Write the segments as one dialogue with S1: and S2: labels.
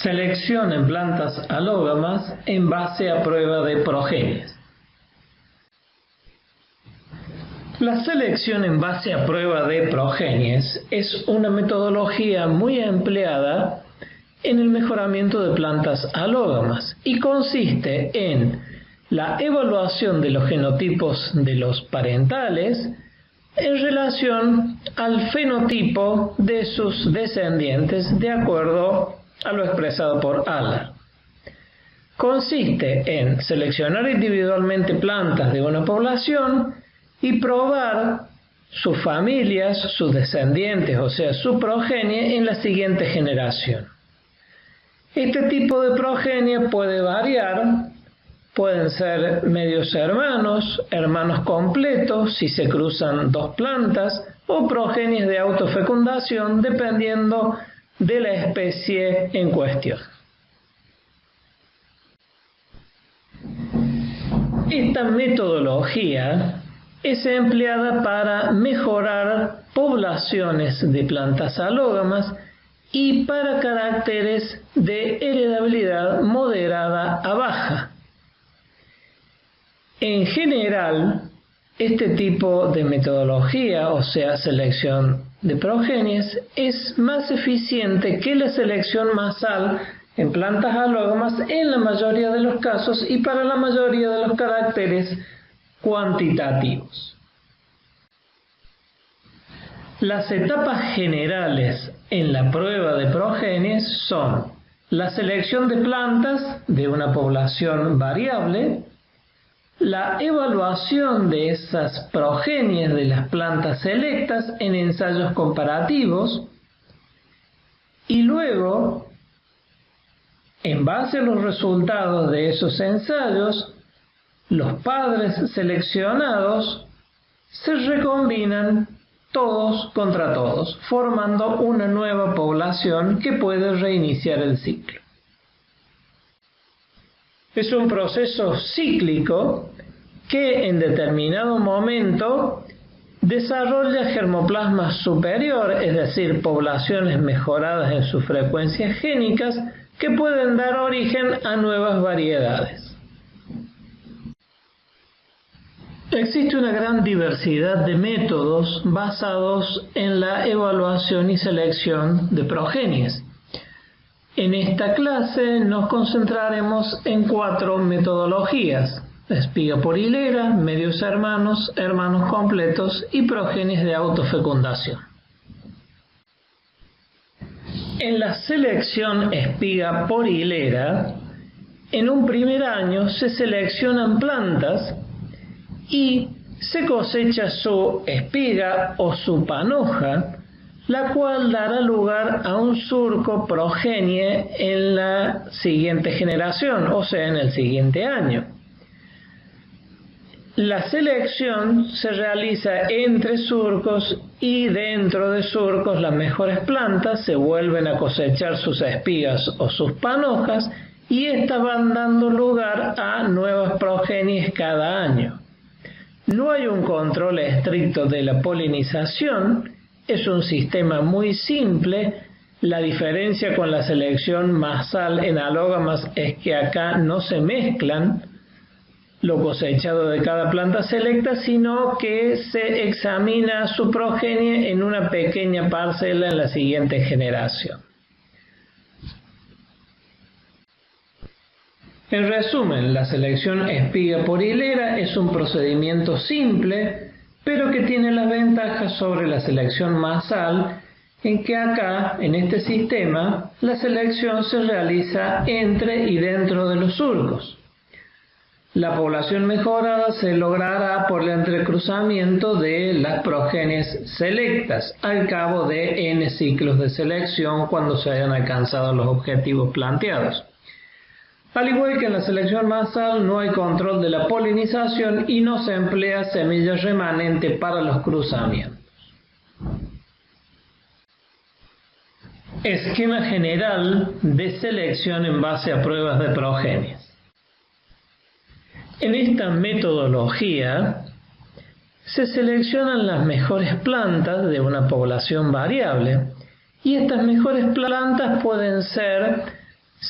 S1: Selección en plantas alógamas en base a prueba de progenies. La selección en base a prueba de progenies es una metodología muy empleada en el mejoramiento de plantas alógamas y consiste en la evaluación de los genotipos de los parentales en relación al fenotipo de sus descendientes de acuerdo a lo expresado por Haller. Consiste en seleccionar individualmente plantas de una población y probar sus familias, sus descendientes, o sea, su progenie en la siguiente generación. Este tipo de progenie puede variar, pueden ser medios hermanos, hermanos completos, si se cruzan dos plantas, o progenies de autofecundación, dependiendo de la especie en cuestión. Esta metodología es empleada para mejorar poblaciones de plantas alógamas y para caracteres de heredabilidad moderada a baja. En general, este tipo de metodología, o sea, selección de progenies, es más eficiente que la selección masal en plantas alógamas en la mayoría de los casos y para la mayoría de los caracteres cuantitativos. Las etapas generales en la prueba de progenies son la selección de plantas de una población variable, la evaluación de esas progenies de las plantas selectas en ensayos comparativos y luego, en base a los resultados de esos ensayos, los padres seleccionados se recombinan todos contra todos, formando una nueva población que puede reiniciar el ciclo. Es un proceso cíclico que en determinado momento desarrolla germoplasma superior, es decir, poblaciones mejoradas en sus frecuencias génicas que pueden dar origen a nuevas variedades. Existe una gran diversidad de métodos basados en la evaluación y selección de progenies. En esta clase nos concentraremos en 4 metodologías: espiga por hilera, medios hermanos, hermanos completos y progenies de autofecundación. En la selección espiga por hilera, en un primer año se seleccionan plantas y se cosecha su espiga o su panoja, la cual dará lugar a un surco progenie en la siguiente generación, o sea, en el siguiente año. La selección se realiza entre surcos y dentro de surcos las mejores plantas se vuelven a cosechar sus espigas o sus panojas y estas van dando lugar a nuevas progenies cada año. No hay un control estricto de la polinización, es un sistema muy simple. La diferencia con la selección masal en alógamas es que acá no se mezclan lo cosechado de cada planta selecta, sino que se examina su progenie en una pequeña parcela en la siguiente generación. En resumen, la selección espiga por hilera es un procedimiento simple, pero que tiene las ventajas sobre la selección masal, en que acá, en este sistema, la selección se realiza entre y dentro de los surcos. La población mejorada se logrará por el entrecruzamiento de las progenies selectas al cabo de n ciclos de selección cuando se hayan alcanzado los objetivos planteados. Al igual que en la selección masal, no hay control de la polinización y no se emplea semilla remanente para los cruzamientos. Esquema general de selección en base a pruebas de progenies. En esta metodología se seleccionan las mejores plantas de una población variable y estas mejores plantas pueden ser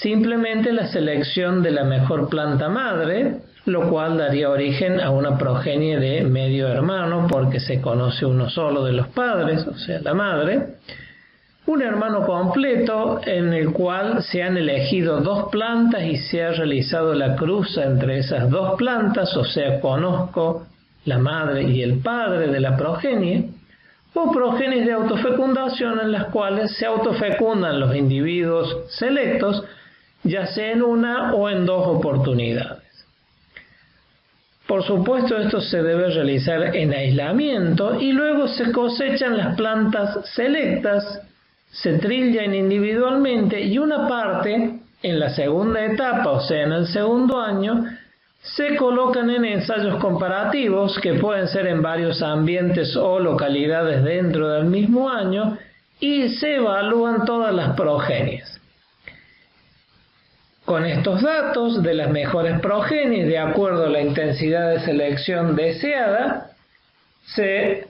S1: simplemente la selección de la mejor planta madre, lo cual daría origen a una progenie de medio hermano porque se conoce uno solo de los padres, o sea, la madre. Un hermano completo en el cual se han elegido dos plantas y se ha realizado la cruza entre esas dos plantas, o sea, conozco la madre y el padre de la progenie, o progenies de autofecundación en las cuales se autofecundan los individuos selectos, ya sea en una o en dos oportunidades. Por supuesto, esto se debe realizar en aislamiento y luego se cosechan las plantas selectas, se trillan individualmente y una parte, en la segunda etapa, o sea, en el segundo año, se colocan en ensayos comparativos que pueden ser en varios ambientes o localidades dentro del mismo año y se evalúan todas las progenies. Con estos datos de las mejores progenies, de acuerdo a la intensidad de selección deseada, se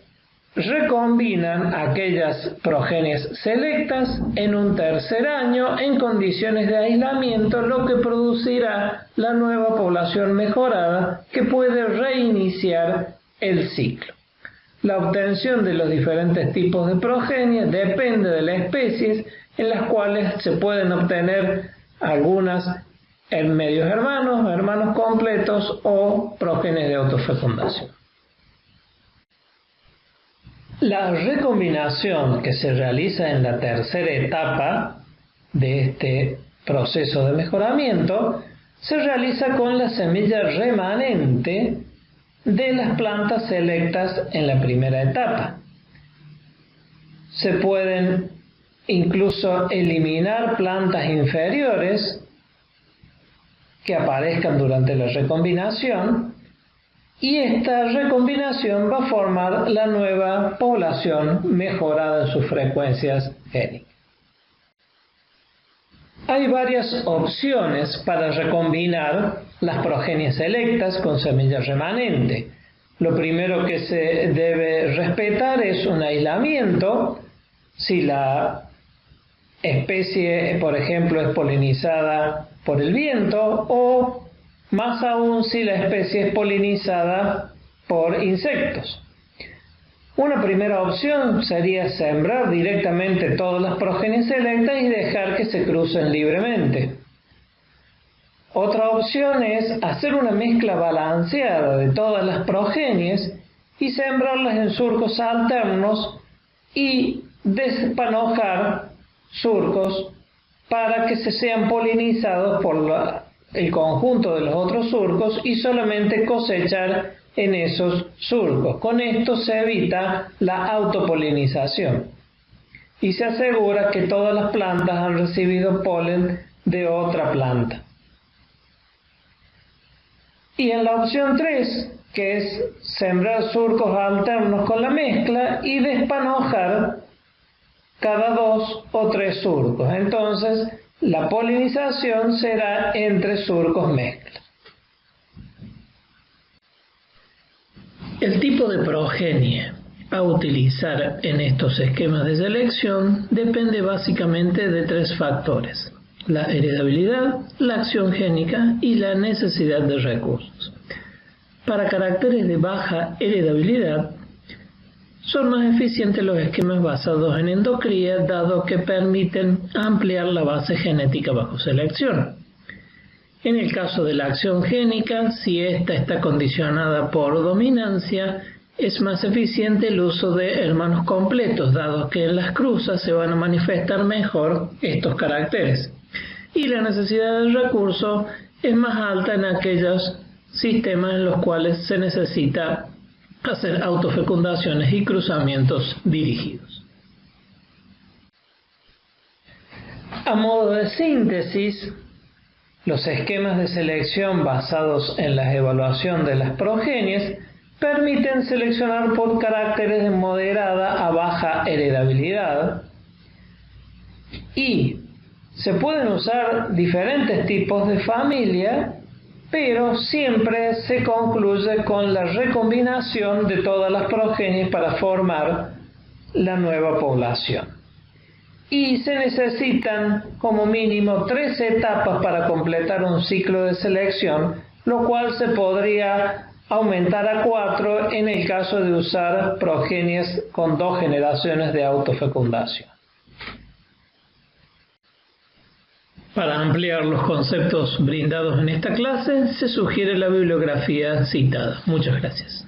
S1: recombinan aquellas progenies selectas en un tercer año en condiciones de aislamiento, lo que producirá la nueva población mejorada que puede reiniciar el ciclo. La obtención de los diferentes tipos de progenies depende de las especies en las cuales se pueden obtener algunas en medios hermanos, hermanos completos o progenies de autofecundación. La recombinación que se realiza en la tercera etapa de este proceso de mejoramiento se realiza con la semilla remanente de las plantas selectas en la primera etapa. Se pueden incluso eliminar plantas inferiores que aparezcan durante la recombinación y esta recombinación va a formar la nueva población mejorada en sus frecuencias génicas. Hay varias opciones para recombinar las progenies selectas con semilla remanente. Lo primero que se debe respetar es un aislamiento. Si la especie, por ejemplo, es polinizada por el viento o más aún si la especie es polinizada por insectos. Una primera opción sería sembrar directamente todas las progenies selectas y dejar que se crucen libremente. Otra opción es hacer una mezcla balanceada de todas las progenies y sembrarlas en surcos alternos y despanojar surcos para que se sean polinizados por el conjunto de los otros surcos y solamente cosechar en esos surcos. Con esto se evita la autopolinización y se asegura que todas las plantas han recibido polen de otra planta. Y en la opción 3, que es sembrar surcos alternos con la mezcla y despanojar cada 2 o 3 surcos. Entonces, la polinización será entre surcos mezcla. El tipo de progenie a utilizar en estos esquemas de selección depende básicamente de 3 factores: la heredabilidad, la acción génica y la necesidad de recursos. Para caracteres de baja heredabilidad, son más eficientes los esquemas basados en endocría, dado que permiten ampliar la base genética bajo selección. En el caso de la acción génica, si ésta está condicionada por dominancia, es más eficiente el uso de hermanos completos, dado que en las cruzas se van a manifestar mejor estos caracteres. Y la necesidad del recurso es más alta en aquellos sistemas en los cuales se necesita hacer autofecundaciones y cruzamientos dirigidos. A modo de síntesis, los esquemas de selección basados en la evaluación de las progenies permiten seleccionar por caracteres de moderada a baja heredabilidad y se pueden usar diferentes tipos de familia, pero siempre se concluye con la recombinación de todas las progenies para formar la nueva población. y se necesitan como mínimo 3 etapas para completar un ciclo de selección, lo cual se podría aumentar a 4 en el caso de usar progenies con 2 generaciones de autofecundación. Para ampliar los conceptos brindados en esta clase, se sugiere la bibliografía citada. Muchas gracias.